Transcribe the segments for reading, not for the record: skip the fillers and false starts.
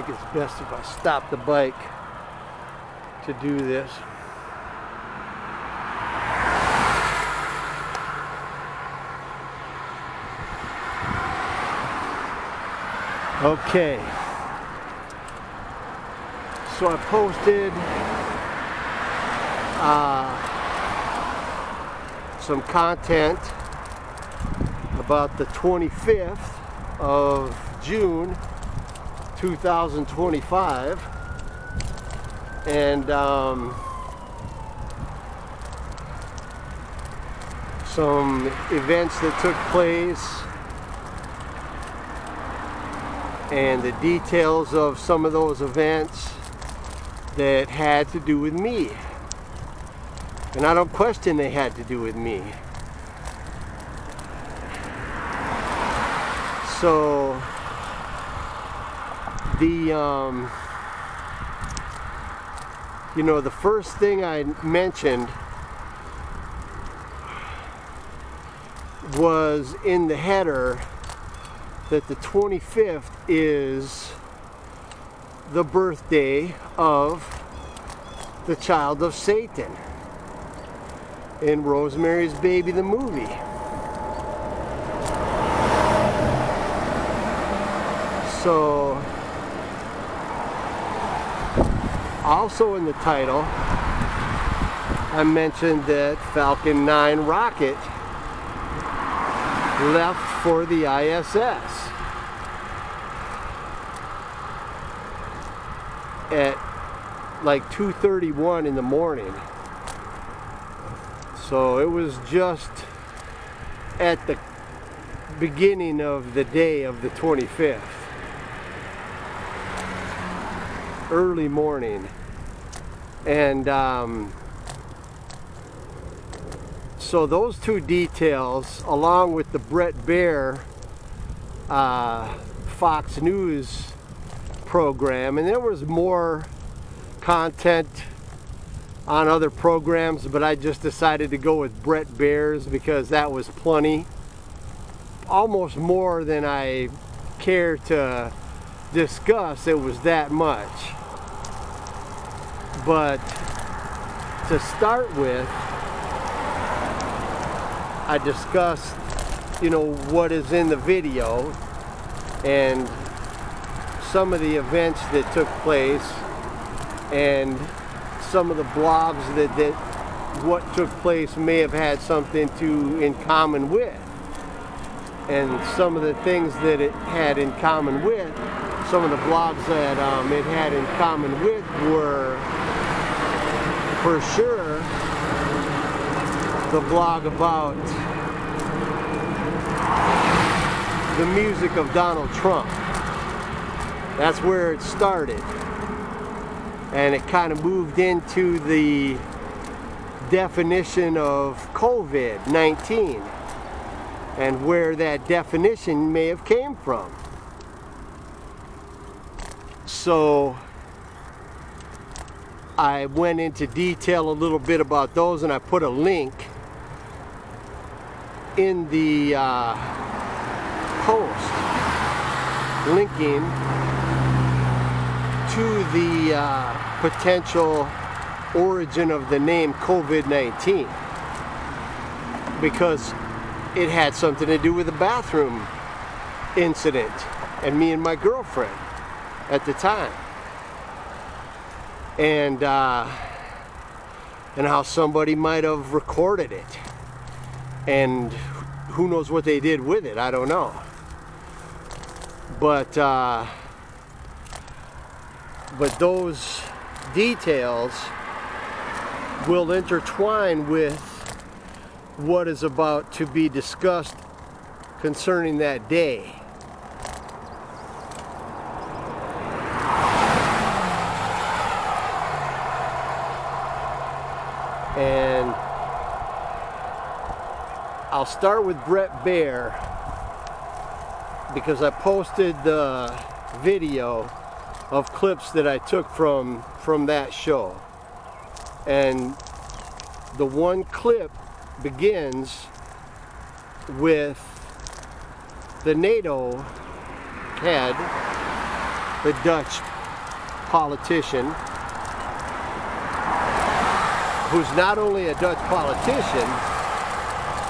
think it's best if I stop the bike to do this. Okay, so I posted some content about the 25th of June 2025, and some events that took place and the details of some of those events that had to do with me. And I don't question they had to do with me. So the you know, the first thing I mentioned was in the header that the 25th is the birthday of the child of Satan in Rosemary's Baby the movie. So also in the title I mentioned that Falcon 9 rocket left for the ISS at like 2:31 in the morning. So it was just at the beginning of the day of the 25th. Early morning. And so those two details, along with the Bret Baier Fox News program, and there was more content on other programs, but I just decided to go with Bret Baier's because that was plenty, almost more than I care to discuss. It was that much. But to start with, I discussed, you know, what is in the video and some of the events that took place and some of the blogs that what took place may have had something in common with. And some of the things that it had in common with, some of the blogs that it had in common with were, for sure, the blog about the music of Donald Trump. That's where it started. And it kind of moved into the definition of COVID-19 and where that definition may have came from. So I went into detail a little bit about those, and I put a link in the post linking to the potential origin of the name COVID-19, because it had something to do with the bathroom incident and me and my girlfriend at the time, and how somebody might have recorded it, and who knows what they did with it. I don't know, but those details will intertwine with what is about to be discussed concerning that day. And I'll start with Bret Baier because I posted the video of clips that I took from that show. And the one clip begins with the NATO head, the Dutch politician who's not only a Dutch politician,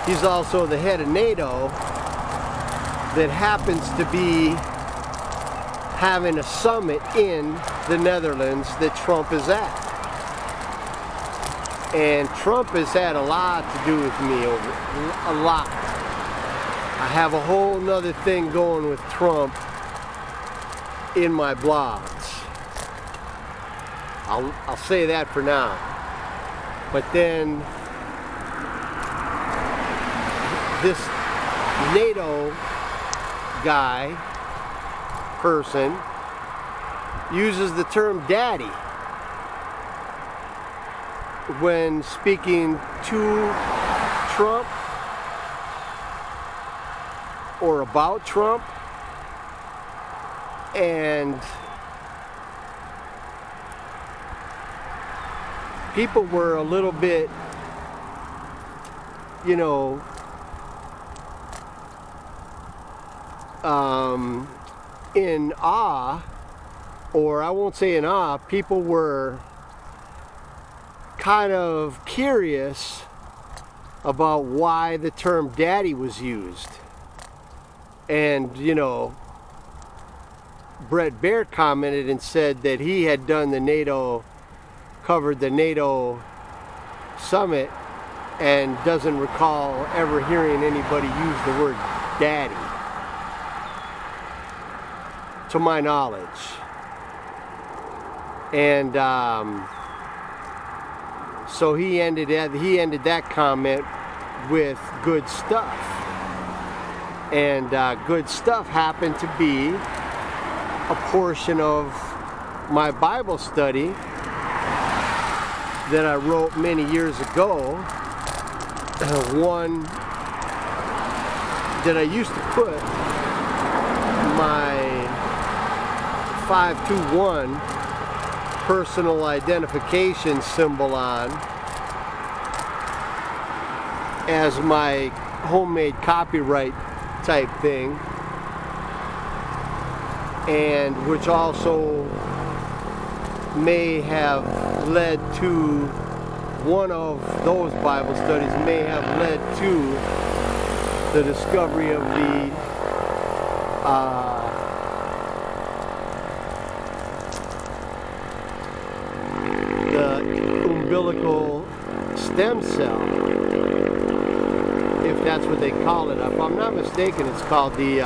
he's also the head of NATO, that happens to be having a summit in the Netherlands that Trump is at. And Trump has had a lot to do with me, a lot. I have a whole nother thing going with Trump in my blogs. I'll say that for now. But then this NATO guy, person, uses the term daddy when speaking to Trump or about Trump, and people were a little bit, you know, in awe, or I won't say in awe, people were kind of curious about why the term daddy was used. And, you know, Brett Baer commented and said that he had done the NATO, covered the NATO summit, and doesn't recall ever hearing anybody use the word daddy, to my knowledge. And so he ended that comment with good stuff. And good stuff happened to be a portion of my Bible study that I wrote many years ago. One that I used to put my 521 personal identification symbol on as my homemade copyright type thing, and which also may have led to, one of those Bible studies may have led to the discovery of the umbilical stem cell, if that's what they call it. If I'm not mistaken, it's called the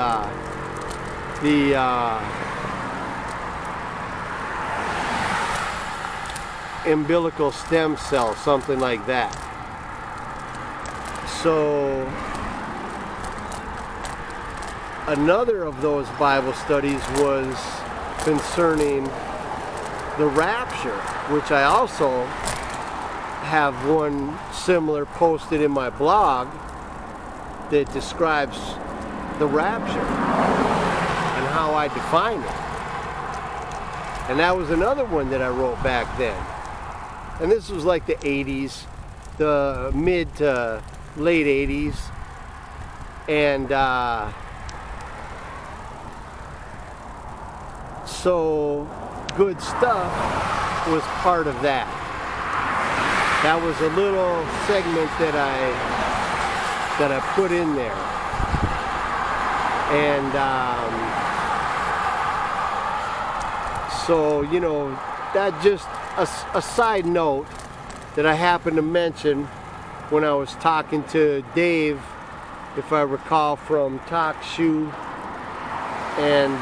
umbilical stem cell, something like that. So another of those Bible studies was concerning the rapture, which I also have one similar posted in my blog that describes the rapture and how I define it. And that was another one that I wrote back then. And this was like the 80s, the mid to late 80s. And so good stuff was part of that. That was a little segment that I put in there. And so, you know, that just a side note that I happened to mention when I was talking to Dave, if I recall, from Talk Shoe, and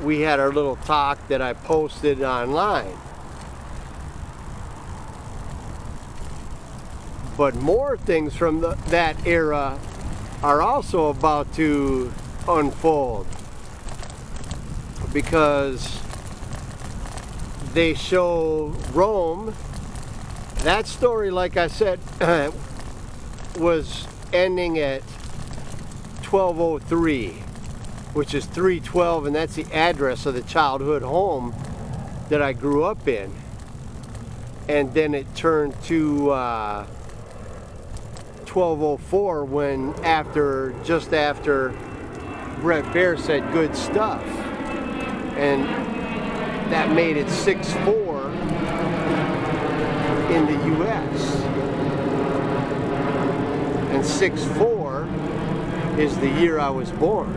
we had our little talk that I posted online. But more things from that era are also about to unfold, because they show Rome. That story, like I said, was ending at 1203, which is 312, and that's the address of the childhood home that I grew up in. And then it turned to 1204 when just after Brett Baer said good stuff, and that made it 6-4 in the US, and 6-4 is the year I was born.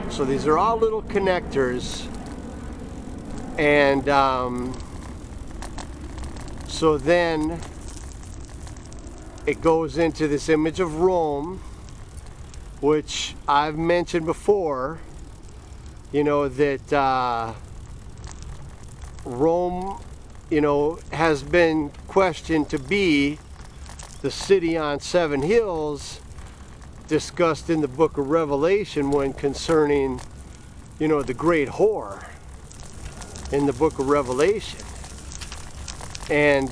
So these are all little connectors, and so then it goes into this image of Rome, which I've mentioned before, you know, that Rome, you know, has been questioned to be the city on 7 hills discussed in the book of Revelation when concerning, you know, the great whore in the book of Revelation. And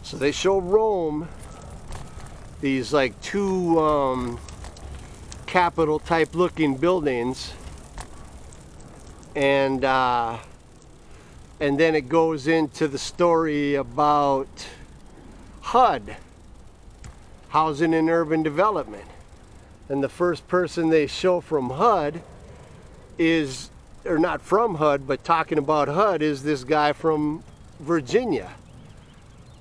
so they show Rome, these like 2 Capitol type looking buildings, and then it goes into the story about HUD, Housing and Urban Development, and the first person they show from HUD is, or not from HUD, but talking about HUD, is this guy from Virginia,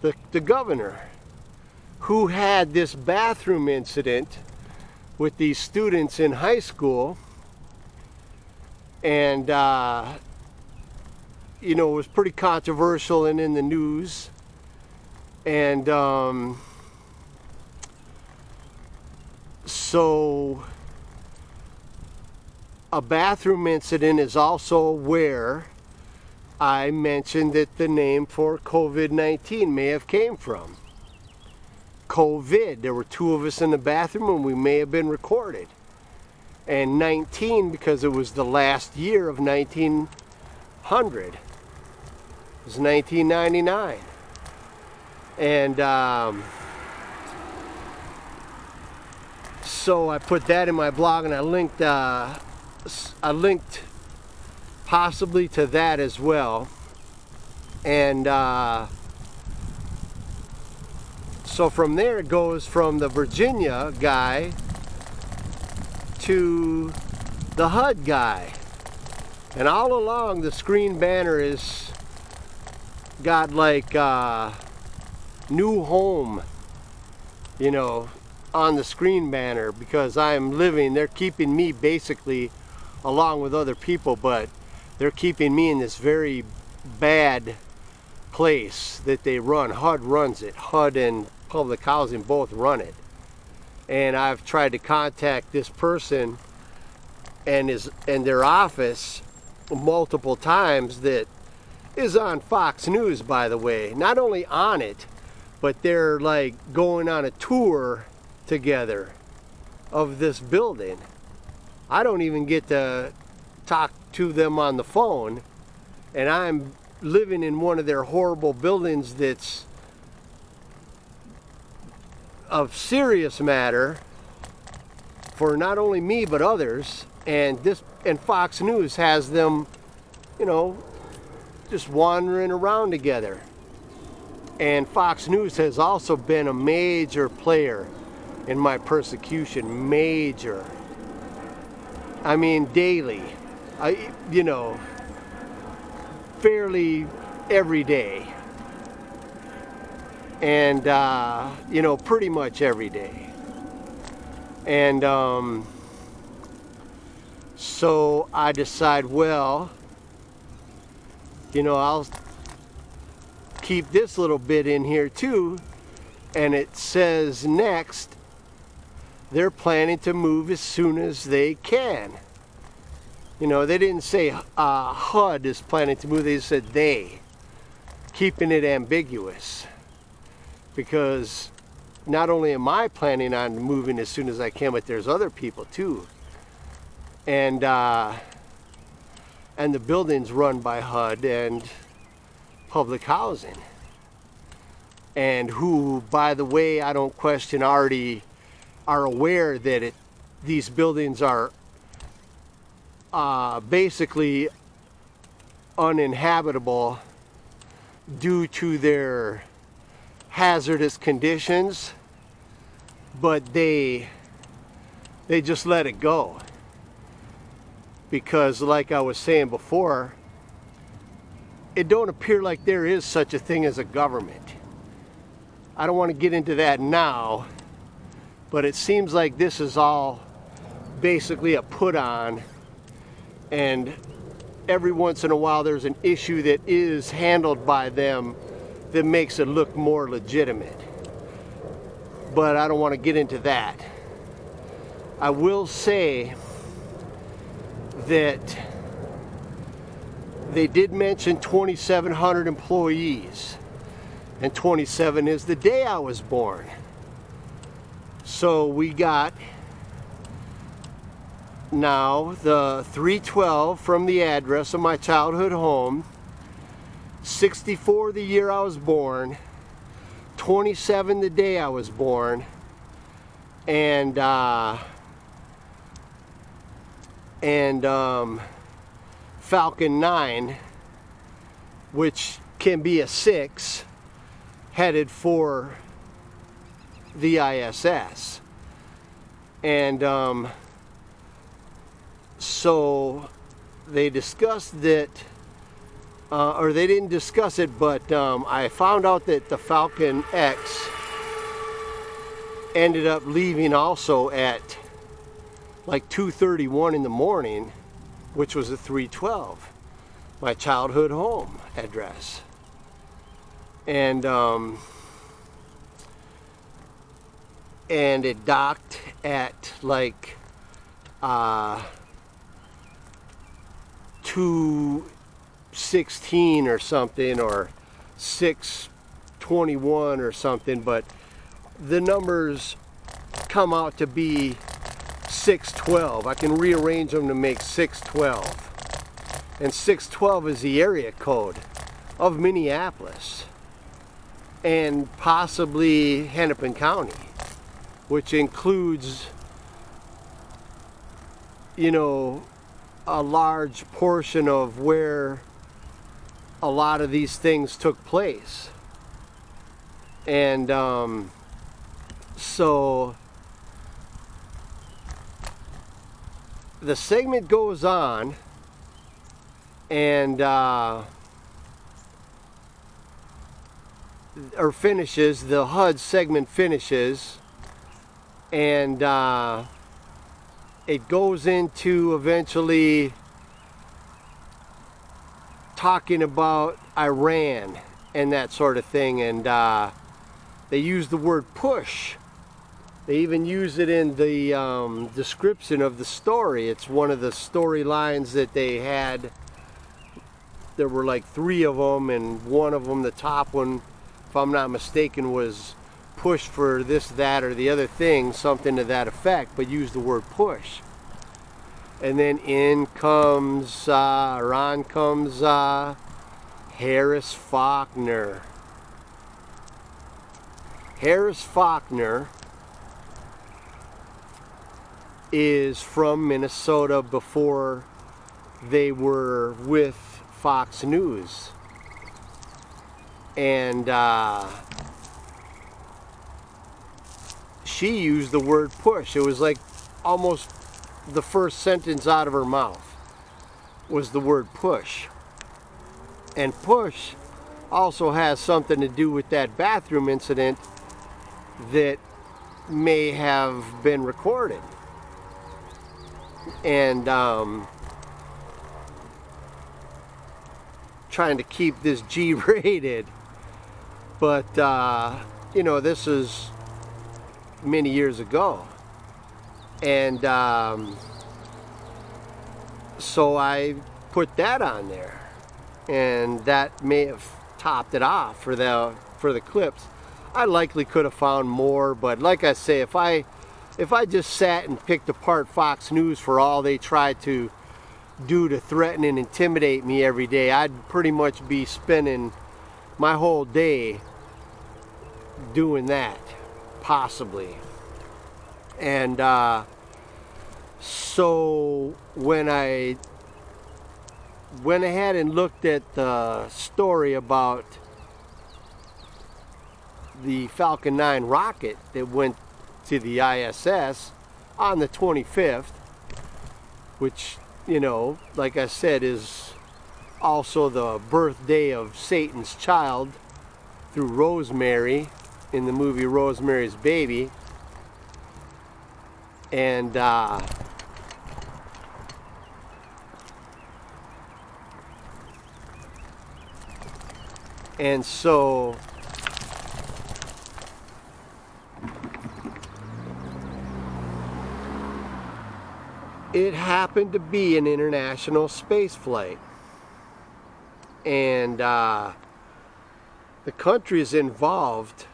the governor, who had this bathroom incident with these students in high school, and you know, it was pretty controversial and in the news, and so a bathroom incident is also where I mentioned that the name for COVID-19 may have came from. COVID, there were 2 of us in the bathroom and we may have been recorded. And 19 because it was the last year of 1900. It was 1999. And so I put that in my blog, and I linked possibly to that as well. And so from there it goes from the Virginia guy to the HUD guy, and all along the screen banner is got like new home, you know, on the screen banner, because I'm living, they're keeping me basically along with other people, but they're keeping me in this very bad place that they run. HUD runs it. HUD and public housing both run it. And I've tried to contact this person and their office multiple times, that is on Fox News, by the way. Not only on it, but they're like going on a tour together of this building. I don't even get to talk to them on the phone, and I'm living in one of their horrible buildings that's of serious matter for not only me but others, and Fox News has them, you know, just wandering around together. And Fox News has also been a major player in my persecution. Major. I mean, daily. You know, fairly every day. And you know, pretty much every day. And so I decide, well, you know, I'll keep this little bit in here too. And it says next, they're planning to move as soon as they can. You know, they didn't say HUD is planning to move, they said they, keeping it ambiguous. Because not only am I planning on moving as soon as I can, but there's other people too. And the building's run by HUD and public housing. And who, by the way, I don't question, already are aware that these buildings are basically uninhabitable due to their hazardous conditions, but they just let it go. Because like I was saying before, it don't appear like there is such a thing as a government. I don't want to get into that now, but it seems like this is all basically a put on, and every once in a while there's an issue that is handled by them that makes it look more legitimate. But I don't want to get into that. I will say that they did mention 2,700 employees, and 27 is the day I was born. So we got now the 312 from the address of my childhood home, 64 the year I was born, 27 the day I was born, and Falcon 9, which can be a 6, headed for the ISS. And so they discussed that, or they didn't discuss it, but I found out that the Falcon X ended up leaving also at like 2:31 in the morning, which was a 312, my childhood home address. And it docked at like 2:16 or something, or 6:21 or something, but the numbers come out to be 612. I can rearrange them to make 612. And 612 is the area code of Minneapolis and possibly Hennepin County, which includes, you know, a large portion of where a lot of these things took place. And so the segment goes on, and or finishes, the HUD segment finishes, and it goes into eventually talking about Iran and that sort of thing, and they use the word push. They even use it in the description of the story. It's one of the storylines that they had. There were like 3 of them, and one of them, the top one, if I'm not mistaken, was push for this, that, or the other thing, something to that effect, but use the word push. And then in comes, or on comes Harris Faulkner. Harris Faulkner is from Minnesota before they were with Fox News. And she used the word push. It was like almost the first sentence out of her mouth was the word push. And push also has something to do with that bathroom incident that may have been recorded. And trying to keep this G-rated, but you know, this is many years ago, and so I put that on there, and that may have topped it off for the clips. I likely could have found more, but like I say, if I just sat and picked apart Fox News for all they tried to do to threaten and intimidate me every day, I'd pretty much be spending my whole day doing that, possibly. And so when I went ahead and looked at the story about the Falcon 9 rocket that went to the ISS on the 25th, which, you know, like I said, is also the birthday of Satan's child through Rosemary in the movie Rosemary's Baby. And so it happened to be an international space flight, and the countries involved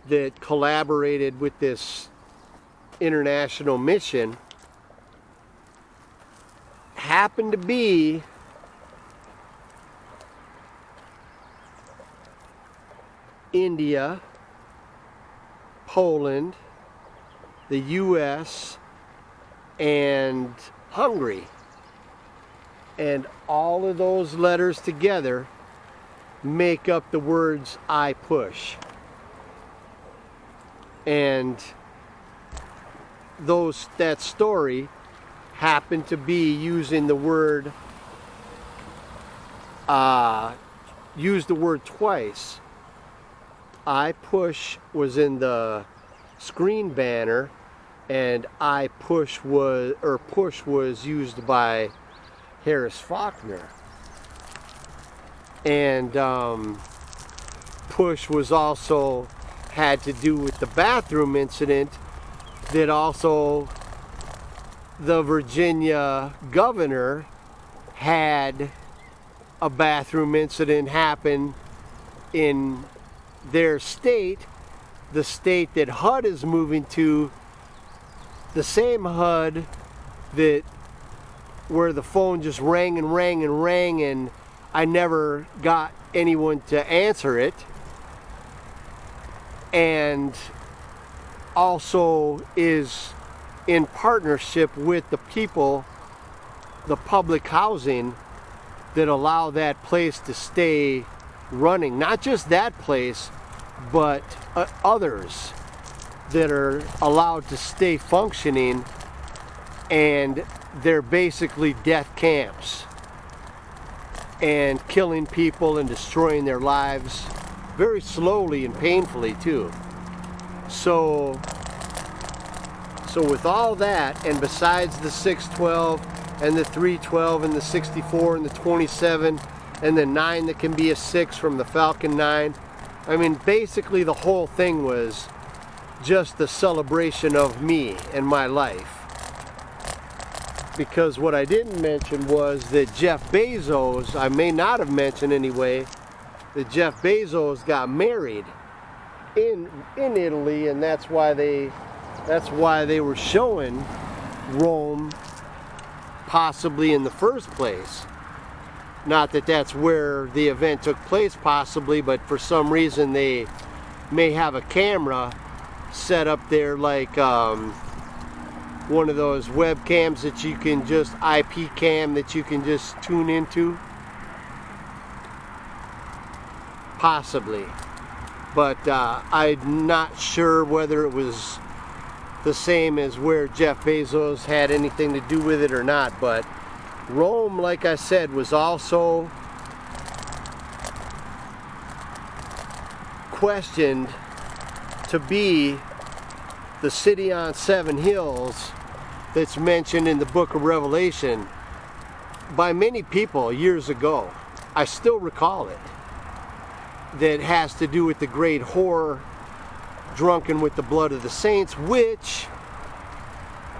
that collaborated with this international mission happened to be India, Poland, the US, and Hungary. And all of those letters together make up the words "I push." And that story happened to be using the word, used the word twice. "I push" was in the screen banner, and push was used by Harris Faulkner. And push was also had to do with the bathroom incident that also the Virginia governor had a bathroom incident happen in their state, the state that HUD is moving to, the same HUD that where the phone just rang and rang and rang and I never got anyone to answer it, and also is in partnership with the people, the public housing that allow that place to stay running. Not just that place, but others that are allowed to stay functioning, and they're basically death camps and killing people and destroying their lives very slowly and painfully too. So with all that, and besides the 612 and the 312 and the 64 and the 27 and the 9 that can be a 6 from the Falcon 9, I mean, basically the whole thing was just the celebration of me and my life. Because what I didn't mention was that Jeff Bezos, I may not have mentioned anyway, that Jeff Bezos got married in Italy, and that's why they were showing Rome possibly in the first place. Not that that's where the event took place possibly, but for some reason they may have a camera set up there, like one of those webcams that you can just IP cam that you can just tune into, possibly. But I'm not sure whether it was the same as where Jeff Bezos had anything to do with it or not. But Rome, like I said, was also questioned to be the city on 7 hills that's mentioned in the book of Revelation by many people years ago. I still recall it. That has to do with the great whore drunken with the blood of the saints, which,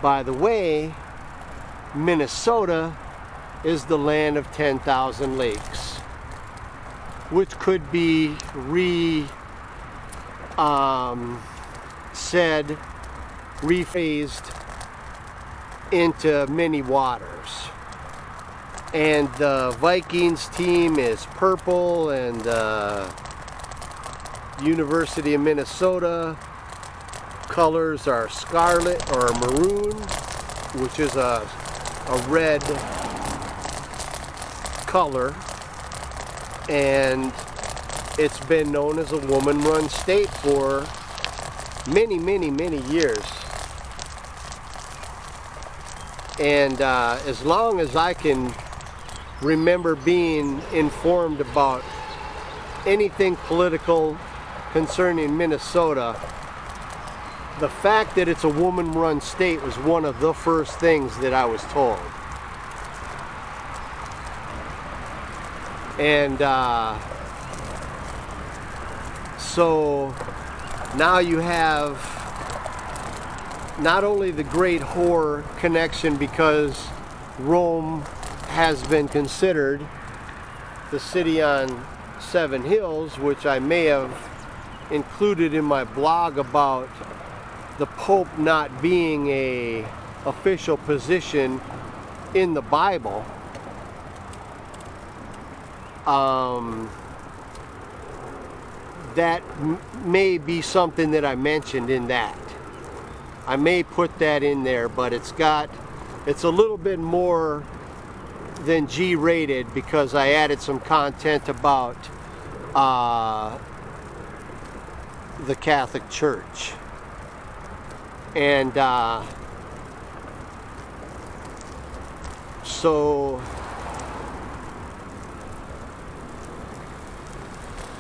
by the way, Minnesota is the land of 10,000 lakes, which could be rephrased into many waters. And the Vikings team is purple, and the University of Minnesota colors are scarlet or maroon, which is a red color. And it's been known as a woman-run state for many, many, many years. And as long as I can remember being informed about anything political concerning Minnesota, the fact that it's a woman-run state was one of the first things that I was told. And so now you have not only the great whore connection, because Rome has been considered the city on 7 hills, which I may have included in my blog about the Pope not being a official position in the Bible. That may be something that I mentioned in that. I may put that in there, but it's a little bit more than G-rated, because I added some content about the Catholic Church. And so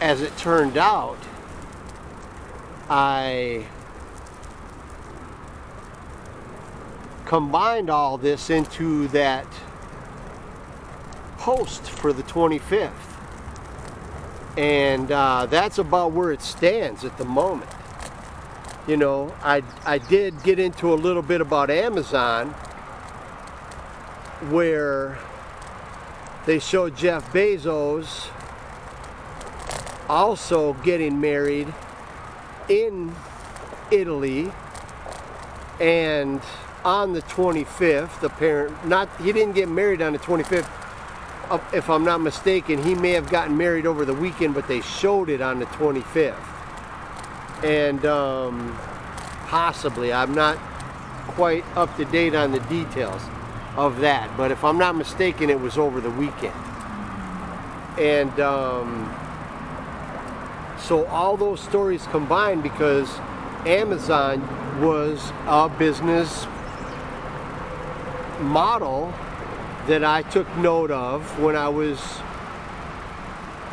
as it turned out, I combined all this into that post for the 25th, and that's about where it stands at the moment. You know, I did get into a little bit about Amazon, where they showed Jeff Bezos also getting married in Italy, and on the 25th, he didn't get married on the 25th, if I'm not mistaken. He may have gotten married over the weekend, but they showed it on the 25th. And possibly, I'm not quite up to date on the details of that, but if I'm not mistaken, it was over the weekend. And so all those stories combined, because Amazon was a business model that I took note of when I was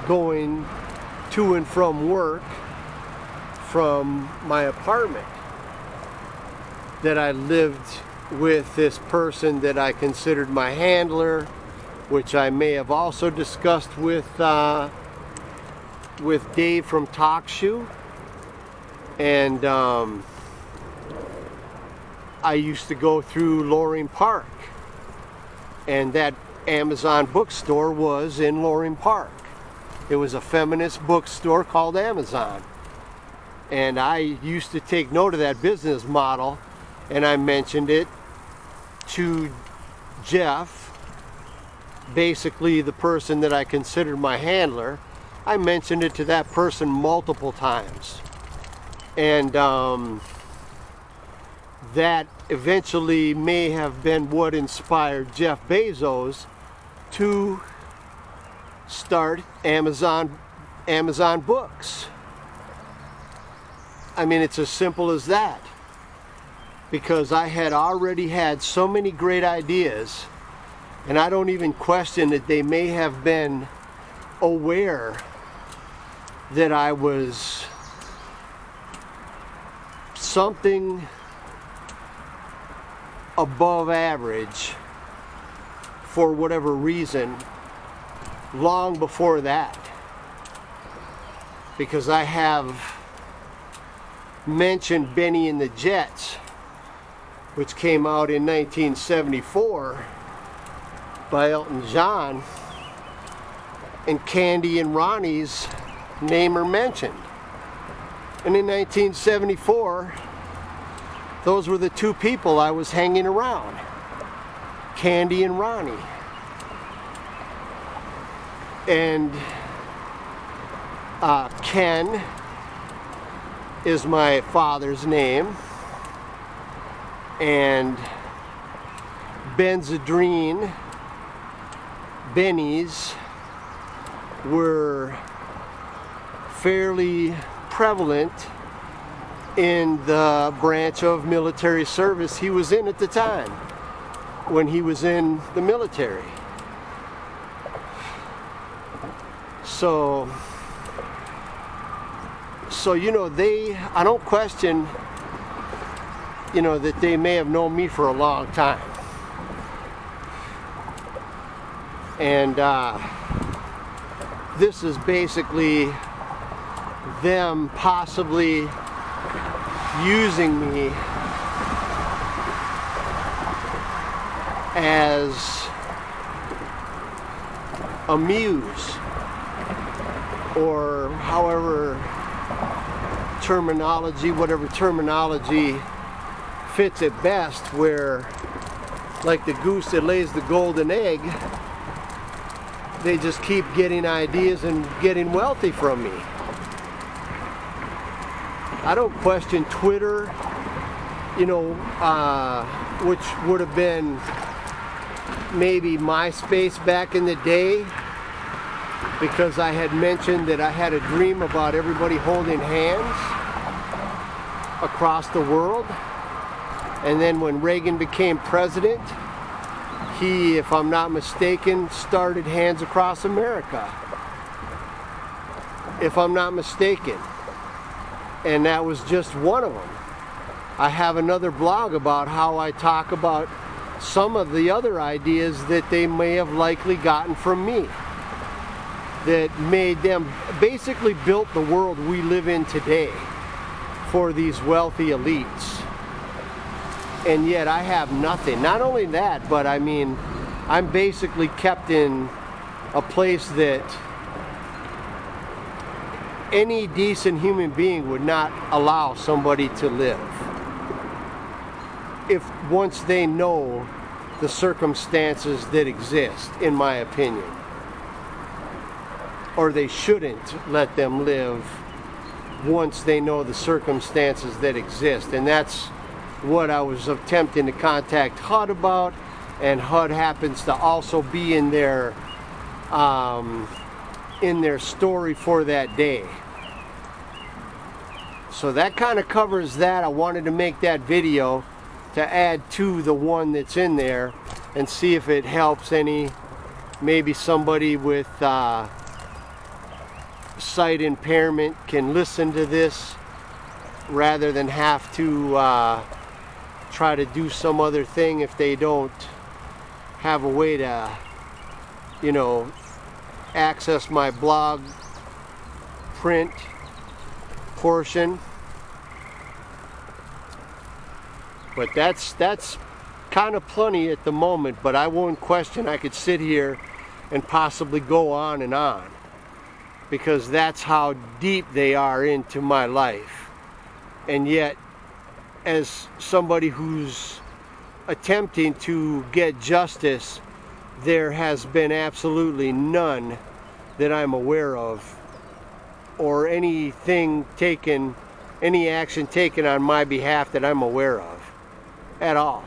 going to and from work from my apartment, that I lived with this person that I considered my handler, which I may have also discussed with Dave from TalkShoe. And I used to go through Loring Park, and that Amazon bookstore was in Loring Park. It was a feminist bookstore called Amazon, and I used to take note of that business model, and I mentioned it to Jeff, basically the person that I considered my handler. I mentioned it to that person multiple times, and that eventually may have been what inspired Jeff Bezos to start Amazon Books. I mean, it's as simple as that, because I had already had so many great ideas, and I don't even question that they may have been aware that I was something above average for whatever reason long before that, because I have mentioned Benny and the Jets, which came out in 1974 by Elton John, and Candy and Ronnie's name are mentioned. And in 1974, those were the two people I was hanging around, Candy and Ronnie. And Ken is my father's name, and Benzedrine, Benny's, were fairly prevalent in the branch of military service he was in at the time, when he was in the military. So you know, I don't question, you know, that they may have known me for a long time. And this is basically them possibly using me as a muse, or however terminology, whatever terminology fits it best, where like the goose that lays the golden egg, they just keep getting ideas and getting wealthy from me. I don't question Twitter, you know, which would have been maybe MySpace back in the day, because I had mentioned that I had a dream about everybody holding hands across the world. And then when Reagan became president, he, if I'm not mistaken, started Hands Across America, if I'm not mistaken. And that was just one of them. I have another blog about how I talk about some of the other ideas that they may have likely gotten from me, that made them, basically built the world we live in today for these wealthy elites. And yet I have nothing. Not only that, but I mean, I'm basically kept in a place that any decent human being would not allow somebody to live, if once they know the circumstances that exist, in my opinion. Or they shouldn't let them live once they know the circumstances that exist. And that's what I was attempting to contact HUD about, and HUD happens to also be in their story for that day. So that kind of covers that. I wanted to make that video to add to the one that's in there and see if it helps maybe somebody with sight impairment can listen to this rather than have to try to do some other thing if they don't have a way to, you know, access my blog print portion. But that's kind of plenty at the moment, but I won't question. I could sit here and possibly go on and on, because that's how deep they are into my life. And yet, as somebody who's attempting to get justice, there has been absolutely none that I'm aware of, or any action taken on my behalf that I'm aware of at all.